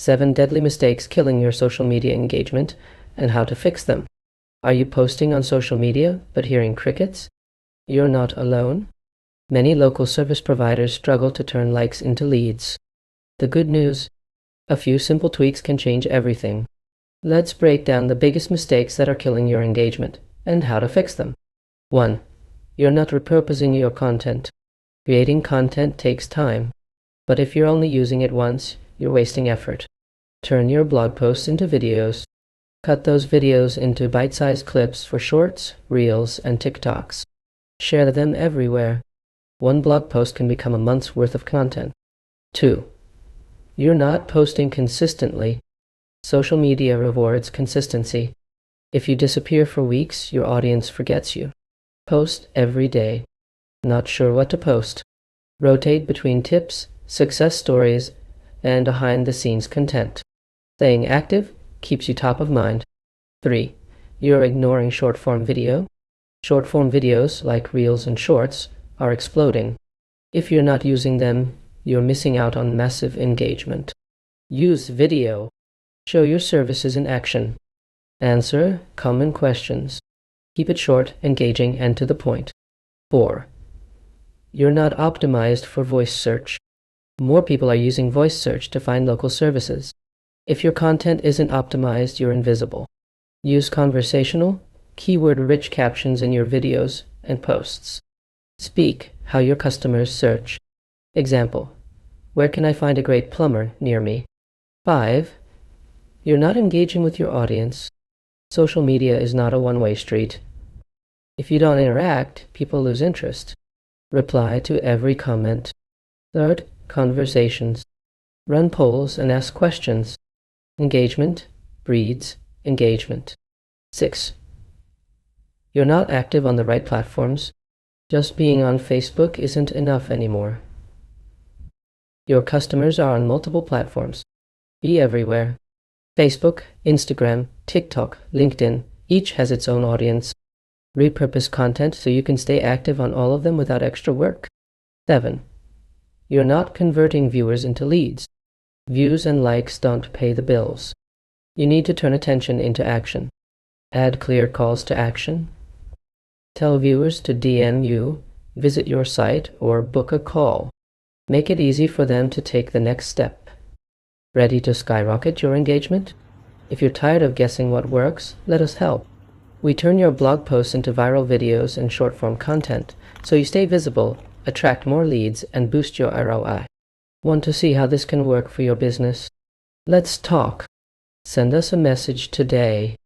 7 deadly mistakes killing your social media engagement and how to fix them. Are you posting on social media but hearing crickets? You're not alone. Many local service providers struggle to turn likes into leads. The good news: a few simple tweaks can change everything. Let's break down the biggest mistakes that are killing your engagement and how to fix them. 1. You're not repurposing your content. Creating content takes time, but if you're only using it once, you're wasting effort. Turn your blog posts into videos. Cut those videos into bite-sized clips for shorts, reels, and TikToks. Share them everywhere. One blog post can become a month's worth of content. 2. You're not posting consistently. Social media rewards consistency. If you disappear for weeks, your audience forgets you. Post every day. Not sure what to post? Rotate between tips, success stories, and behind-the-scenes content. Staying active keeps you top of mind. 3. You're ignoring short-form video. Short-form videos, like Reels and Shorts, are exploding. If you're not using them, you're missing out on massive engagement. Use video. Show your services in action. Answer common questions. Keep it short, engaging, and to the point. 4. You're not optimized for voice search. More people are using voice search to find local services. If your content isn't optimized, you're invisible. Use conversational, keyword-rich captions in your videos and posts. Speak how your customers search. Example: where can I find a great plumber near me? 5. You're not engaging with your audience. Social media is not a one-way street. If you don't interact, people lose interest. Reply to every comment. 3. Conversations. Run polls and ask questions. Engagement breeds engagement. 6. You're not active on the right platforms. Just being on Facebook isn't enough anymore. Your customers are on multiple platforms. Be everywhere. Facebook, Instagram, TikTok, LinkedIn, each has its own audience. Repurpose content so you can stay active on all of them without extra work. 7. You're not converting viewers into leads. Views and likes don't pay the bills. You need to turn attention into action. Add clear calls to action. Tell viewers to DM you, visit your site, or book a call. Make it easy for them to take the next step. Ready to skyrocket your engagement? If you're tired of guessing what works, let us help. We turn your blog posts into viral videos and short-form content, so you stay visible, attract more leads, and boost your ROI. Want to see how this can work for your business? Let's talk. Send us a message today.